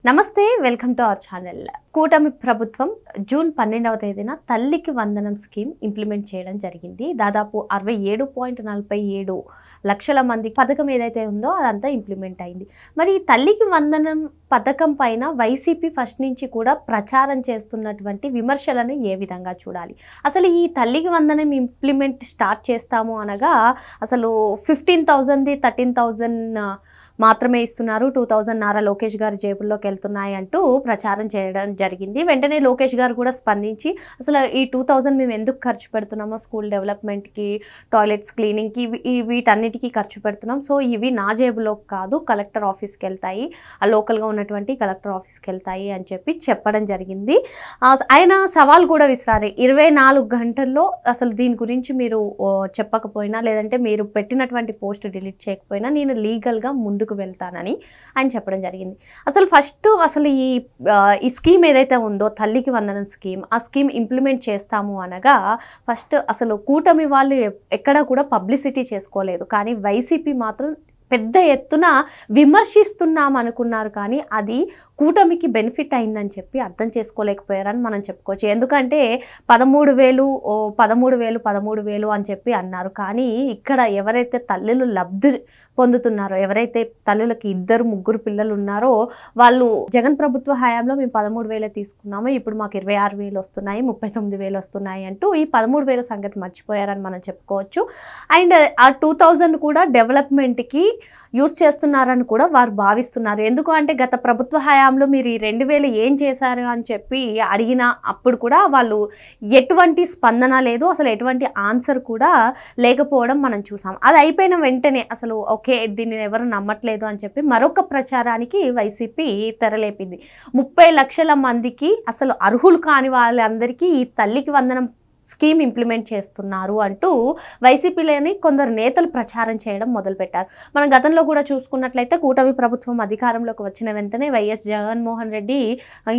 నమస్తే welcome to our channel. కూటమి ప్రభుత్వం జూన్ 12వ తేదీన తల్లికి వందనం స్కీమ్ ఇంప్లిమెంట్ చేయడం జరిగింది. దాదాపు 67.47 లక్షల మంది పథకం ఏదైతే ఉందో అదంతా ఇంప్లిమెంట్ అయింది. మరి తల్లికి వందనం పథకం పైన వైసీపీ ఫస్ట్ నుంచి కూడా ప్రచారం చేస్తున్నటువంటి విమర్శలను ఏ విధంగా చూడాలి? అసలు ఈ తల్లికి వందనం ఇంప్లిమెంట్ స్టార్ట్ చేస్తాము అనగా అసలు 15,000ది 13,000 మాత్రమే ఇస్తున్నారు, 2,000 నారా లోకేష్ గారి జేబుల్లోకి వెళ్తున్నాయి అంటూ ప్రచారం చేయడం జరిగింది. వెంటనే లోకేష్ గారు కూడా స్పందించి అసలు ఈ 2,000 మేము ఎందుకు ఖర్చు పెడుతున్నామో, స్కూల్ డెవలప్మెంట్కి, టాయిలెట్స్ క్లీనింగ్కి, వీటన్నిటికీ ఖర్చు పెడుతున్నాం. సో ఇవి నా జేబులో కాదు, కలెక్టర్ ఆఫీస్కి వెళ్తాయి, ఆ లోకల్గా ఉన్నటువంటి కలెక్టర్ ఆఫీస్కి వెళ్తాయి అని చెప్పడం జరిగింది. ఆయన సవాల్ కూడా విసిరారు, 24 గంటల్లో అసలు దీని గురించి మీరు చెప్పకపోయినా, లేదంటే మీరు పెట్టినటువంటి పోస్ట్ డిలీట్ చేయకపోయినా నేను లీగల్గా ముందుకు వెళ్తానని ఆయన చెప్పడం జరిగింది. అసలు ఈ స్కీమ్ ఏదైతే ఉందో తల్లికి వందనం స్కీమ్, ఆ స్కీమ్ ఇంప్లిమెంట్ చేస్తాము అనగా ఫస్ట్ అసలు కూటమి వాళ్ళు ఎక్కడ కూడా పబ్లిసిటీ చేసుకోలేదు. కానీ వైసీపీ మాత్రం పెద్ద ఎత్తున విమర్శిస్తున్నాం అనుకున్నారు, కానీ అది కూటమికి బెనిఫిట్ అయిందని చెప్పి అర్థం చేసుకోలేకపోయారని మనం చెప్పుకోవచ్చు. ఎందుకంటే 13,000 అని చెప్పి అన్నారు, కానీ ఇక్కడ ఎవరైతే తల్లులు లబ్ధి పొందుతున్నారో, ఎవరైతే తల్లులకి 2-3 పిల్లలు ఉన్నారో వాళ్ళు జగన్ ప్రభుత్వ హయాంలో మేము 13,000 తీసుకున్నాము, ఇప్పుడు మాకు 26,000 వస్తున్నాయి, 39,000 వస్తున్నాయి అంటూ ఈ 13,000 సంగతి మర్చిపోయారని మనం చెప్పుకోవచ్చు. అండ్ ఆ 2,000 కూడా డెవలప్మెంట్కి యూజ్ చేస్తున్నారని కూడా వారు భావిస్తున్నారు. ఎందుకు అంటే గత ప్రభుత్వ హయాంలో మీరు ఈ 2,000 ఏం చేశారు అని చెప్పి అడిగిన అప్పుడు కూడా వాళ్ళు ఎటువంటి స్పందన లేదు, అసలు ఎటువంటి ఆన్సర్ కూడా లేకపోవడం మనం చూసాం. అది అయిపోయిన వెంటనే అసలు ఓకే దీన్ని ఎవరు నమ్మట్లేదు అని చెప్పి మరొక ప్రచారానికి వైసీపీ తెరలేపింది. 30 లక్షల మందికి అసలు అర్హులు కాని వాళ్ళందరికీ ఈ తల్లికి వందనం స్కీమ్ ఇంప్లిమెంట్ చేస్తున్నారు అంటూ వైసీపీలోని కొందరు నేతలు ప్రచారం చేయడం మొదలుపెట్టారు. మనం గతంలో కూడా చూసుకున్నట్లయితే కూటమి ప్రభుత్వం అధికారంలోకి వచ్చిన వెంటనే వైఎస్ జగన్మోహన్ రెడ్డి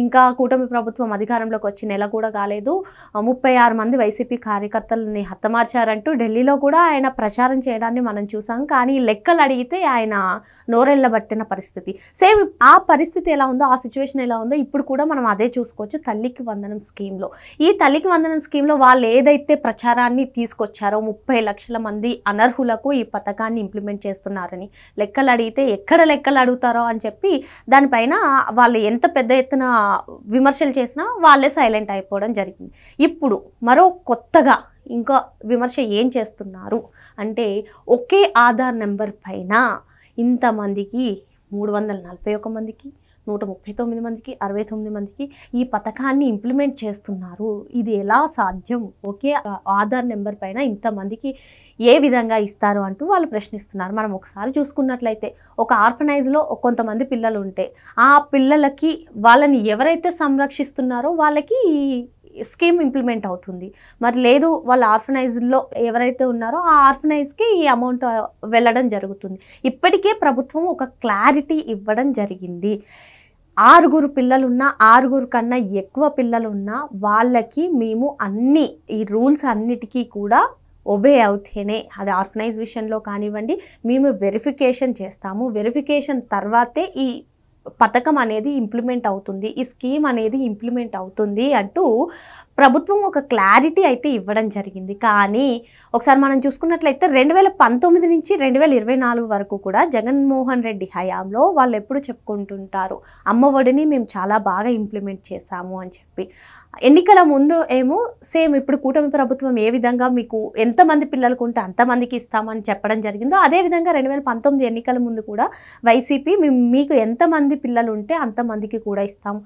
ఇంకా కూటమి ప్రభుత్వం అధికారంలోకి వచ్చి నెల కూడా కాలేదు, 36 మంది వైసీపీ కార్యకర్తలని హతమార్చారంటూ ఢిల్లీలో కూడా ఆయన ప్రచారం చేయడాన్ని మనం చూసాం. కానీ లెక్కలు అడిగితే ఆయన నోరెళ్ళబట్టిన పరిస్థితి. సేమ్ ఆ పరిస్థితి ఎలా ఉందో, ఆ సిచ్యువేషన్ ఎలా ఉందో ఇప్పుడు కూడా మనం అదే చూసుకోవచ్చు తల్లికి వందనం స్కీమ్లో. ఈ తల్లికి వందనం స్కీమ్లో వాళ్ళు ఏదైతే ప్రచారాన్ని తీసుకొచ్చారో 30 లక్షల మంది అనర్హులకు ఈ పథకాన్ని ఇంప్లిమెంట్ చేస్తున్నారని లెక్కలు అడిగితే ఎక్కడ లెక్కలు అడుగుతారో అని చెప్పి దానిపైన వాళ్ళు ఎంత పెద్ద ఎత్తున విమర్శలు చేసినా వాళ్ళే సైలెంట్ అయిపోవడం జరిగింది. ఇప్పుడు మరో కొత్తగా ఇంకా విమర్శ ఏం చేస్తున్నారు అంటే, ఒకే ఆధార్ నెంబర్ పైన ఇంతమందికి 341 మందికి, 139 మందికి, 69 మందికి ఈ పథకాన్ని ఇంప్లిమెంట్ చేస్తున్నారు. ఇది ఎలా సాధ్యం? ఒకే ఆధార్ నెంబర్ పైన ఇంతమందికి ఏ విధంగా ఇస్తారు అంటూ వాళ్ళు ప్రశ్నిస్తున్నారు. మనం ఒకసారి చూసుకున్నట్లయితే ఒక ఆర్ఫనైజ్లో కొంతమంది పిల్లలు ఉంటే ఆ పిల్లలకి వాళ్ళని ఎవరైతే సంరక్షిస్తున్నారో వాళ్ళకి స్కీమ్ ఇంప్లిమెంట్ అవుతుంది. మరి లేదు వాళ్ళ ఆర్ఫనైజ్లో ఎవరైతే ఉన్నారో ఆ ఆర్ఫనైజ్కి ఈ అమౌంట్ వెళ్ళడం జరుగుతుంది. ఇప్పటికే ప్రభుత్వం ఒక క్లారిటీ ఇవ్వడం జరిగింది. 6 పిల్లలున్నా, 6 కన్నా ఎక్కువ పిల్లలున్నా వాళ్ళకి మేము ఈ రూల్స్ అన్నిటికీ కూడా ఒబే అవుతేనే, అది ఆర్ఫనైజ్ విషయంలో కానివ్వండి, మేము వెరిఫికేషన్ చేస్తాము, వెరిఫికేషన్ తర్వాతే ఈ పథకం అనేది ఇంప్లిమెంట్ అవుతుంది, ఈ స్కీమ్ అనేది ఇంప్లిమెంట్ అవుతుంది అంటూ ప్రభుత్వం ఒక క్లారిటీ అయితే ఇవ్వడం జరిగింది. కానీ ఒకసారి మనం చూసుకున్నట్లయితే 2019 నుంచి 2024 వరకు కూడా జగన్మోహన్ రెడ్డి హయాంలో వాళ్ళు ఎప్పుడు చెప్పుకుంటుంటారు, అమ్మఒడిని మేము చాలా బాగా ఇంప్లిమెంట్ చేశాము అని చెప్పి. ఎన్నికల ముందు ఏమో సేమ్ ఇప్పుడు కూటమి ప్రభుత్వం ఏ విధంగా మీకు ఎంతమంది పిల్లలకు ఉంటే అంతమందికి ఇస్తామని చెప్పడం జరిగిందో, అదేవిధంగా 2019 ఎన్నికల ముందు కూడా వైసీపీ మీకు ఎంతమంది పిల్లలు ఉంటే అంతమందికి కూడా ఇస్తాము.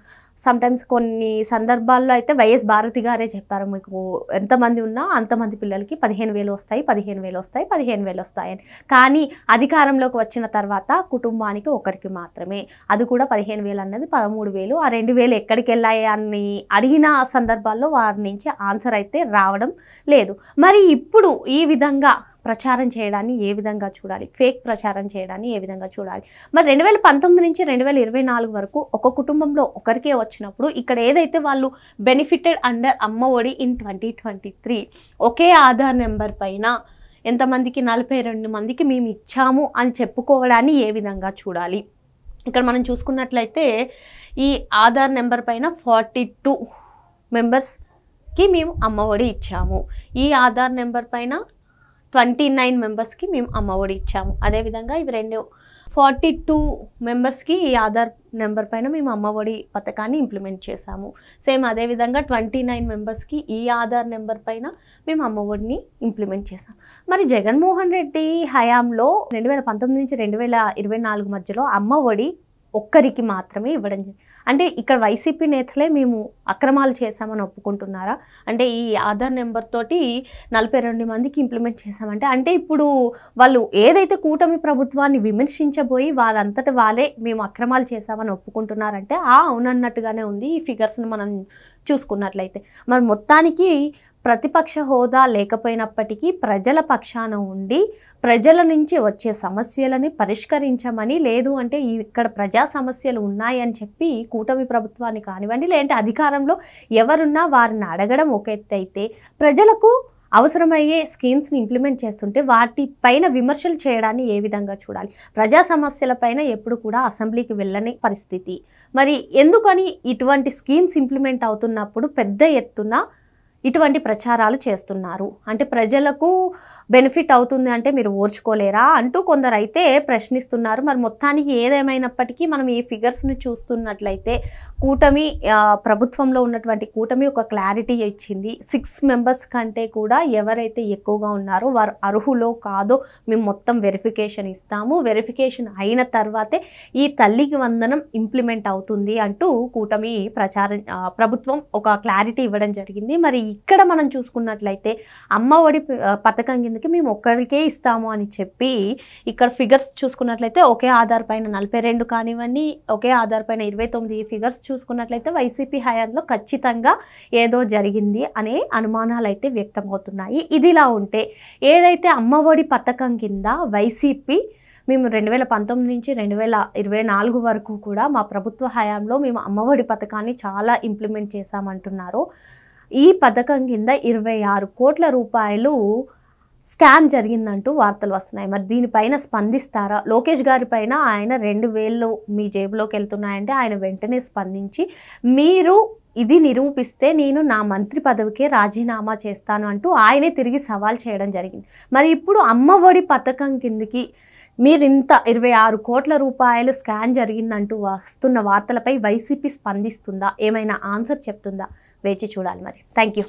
సమ్టైమ్స్ కొన్ని సందర్భాల్లో అయితే వైఎస్ భారతి గారే చెప్పారు, మీకు ఎంతమంది ఉన్నా అంతమంది పిల్లలకి 15,000 వస్తాయి, 15,000 వస్తాయి, 15,000 వస్తాయని. కానీ అధికారంలోకి వచ్చిన తర్వాత కుటుంబానికి ఒకరికి మాత్రమే, అది కూడా 15,000 అన్నది 13,000, ఆ 2,000 ఎక్కడికి వెళ్ళాయి అని అడిగిన సందర్భాల్లో వారి నుంచి ఆన్సర్ అయితే రావడం లేదు. మరి ఇప్పుడు ఈ విధంగా ప్రచారం చేయడాన్ని ఏ విధంగా చూడాలి? ఫేక్ ప్రచారం చేయడాన్ని ఏ విధంగా చూడాలి? మరి 2019 నుంచి 2024 వరకు ఒక కుటుంబంలో ఒకరికే వచ్చినప్పుడు ఇక్కడ ఏదైతే వాళ్ళు బెనిఫిటెడ్ అండర్ అమ్మఒడి ఇన్ 2023 ఒకే ఆధార్ నెంబర్ పైన ఎంతమందికి 42 మందికి మేము ఇచ్చాము అని చెప్పుకోవడాన్ని ఏ విధంగా చూడాలి? ఇక్కడ మనం చూసుకున్నట్లయితే ఈ ఆధార్ నెంబర్ పైన 42 మెంబర్స్కి మేము అమ్మఒడి ఇచ్చాము. ఈ ఆధార్ నెంబర్ పైన 29 మెంబర్స్కి మేము అమ్మఒడి ఇచ్చాము. అదేవిధంగా ఇవి 42 మెంబర్స్కి ఈ ఆధార్ నెంబర్ పైన మేము అమ్మఒడి పథకాన్ని ఇంప్లిమెంట్ చేశాము. సేమ్ అదేవిధంగా 29 మెంబర్స్కి ఈ ఆధార్ నెంబర్ పైన మేము అమ్మఒడిని ఇంప్లిమెంట్ చేసాం. మరి జగన్మోహన్ రెడ్డి హయాంలో 2019 నుంచి 2024 మధ్యలో అమ్మఒడి ఒక్కరికి మాత్రమే ఇవ్వడం జరిగింది. అంటే ఇక్కడ వైసీపీ నేతలే మేము అక్రమాలు చేశామని ఒప్పుకుంటున్నారా? అంటే ఈ ఆధార్ నెంబర్ తోటి 42 మందికి ఇంప్లిమెంట్ చేశామంటే అంటే ఇప్పుడు వాళ్ళు ఏదైతే కూటమి ప్రభుత్వాన్ని విమర్శించబోయి వారంతట వాళ్ళే మేము అక్రమాలు చేశామని ఒప్పుకుంటున్నారంటే అవునన్నట్టుగానే ఉంది ఈ ఫిగర్స్ని మనం చూసుకున్నట్లయితే. మరి మొత్తానికి ప్రతిపక్ష హోదా లేకపోయినప్పటికీ ప్రజల పక్షాన ఉండి ప్రజల నుంచి వచ్చే సమస్యలని పరిష్కరించమని, లేదు అంటే ఇక్కడ ప్రజా సమస్యలు ఉన్నాయని చెప్పి కూటమి ప్రభుత్వాన్ని కానివ్వండి లేదంటే అధికారంలో ఎవరున్నా వారిని అడగడం ఒక ఎత్తు అయితే, ప్రజలకు అవసరమయ్యే స్కీమ్స్ని ఇంప్లిమెంట్ చేస్తుంటే వాటిపైన విమర్శలు చేయడాన్ని ఏ విధంగా చూడాలి? ప్రజా సమస్యలపైన ఎప్పుడు కూడా అసెంబ్లీకి వెళ్ళని పరిస్థితి. మరి ఎందుకని ఇటువంటి స్కీమ్స్ ఇంప్లిమెంట్ అవుతున్నప్పుడు పెద్ద ఎత్తున ఇటువంటి ప్రచారాలు చేస్తున్నారు? అంటే ప్రజలకు బెనిఫిట్ అవుతుంది అంటే మీరు ఓర్చుకోలేరా అంటూ కొందరు అయితే ప్రశ్నిస్తున్నారు. మరి మొత్తానికి ఏదేమైనప్పటికీ మనం ఈ ఫిగర్స్ని చూస్తున్నట్లయితే కూటమి ప్రభుత్వంలో ఉన్నటువంటి కూటమి ఒక క్లారిటీ ఇచ్చింది. 6 మెంబర్స్ కంటే కూడా ఎవరైతే ఎక్కువగా ఉన్నారో వారు అర్హులో కాదో మేము మొత్తం వెరిఫికేషన్ ఇస్తాము, వెరిఫికేషన్ అయిన తర్వాతే ఈ తల్లికి వందనం ఇంప్లిమెంట్ అవుతుంది అంటూ కూటమి ప్రభుత్వం ఒక క్లారిటీ ఇవ్వడం జరిగింది. మరి ఇక్కడ మనం చూసుకున్నట్లయితే అమ్మఒడి పథకం కిందకి మేము ఒక్కరికే ఇస్తాము అని చెప్పి ఇక్కడ ఫిగర్స్ చూసుకున్నట్లయితే ఒకే ఆధార్ పైన 42 కానివ్వండి, ఒకే ఆధార్ పైన 29 ఫిగర్స్ చూసుకున్నట్లయితే వైసీపీ హయాంలో ఖచ్చితంగా ఏదో జరిగింది అనే అనుమానాలు అయితే వ్యక్తమవుతున్నాయి. ఇదిలా ఉంటే ఏదైతే అమ్మఒడి పథకం కింద వైసీపీ మేము 2019 నుంచి 2024 వరకు కూడా మా ప్రభుత్వ హయాంలో మేము అమ్మఒడి పథకాన్ని చాలా ఇంప్లిమెంట్ చేశామంటున్నారు. ఈ పథకం కింద 26 కోట్ల రూపాయలు స్కామ్ జరిగిందంటూ వార్తలు వస్తున్నాయి. మరి దీనిపైన స్పందిస్తారా? లోకేష్ గారి పైన ఆయన 2,000 మీ జేబులోకి వెళ్తున్నాయంటే ఆయన వెంటనే స్పందించి మీరు ఇది నిరూపిస్తే నేను నా మంత్రి పదవికే రాజీనామా చేస్తాను అంటూ ఆయనే తిరిగి సవాల్ చేయడం జరిగింది. మరి ఇప్పుడు అమ్మఒడి పథకం కిందకి మీరు ఇంత 26 కోట్ల రూపాయలు స్కామ్ జరిగిందంటూ వస్తున్న వార్తలపై వైసీపీ స్పందిస్తుందా? ఏమైనా ఆన్సర్ చెప్తుందా? వేచి చూడాలి. మరి థ్యాంక్ యూ.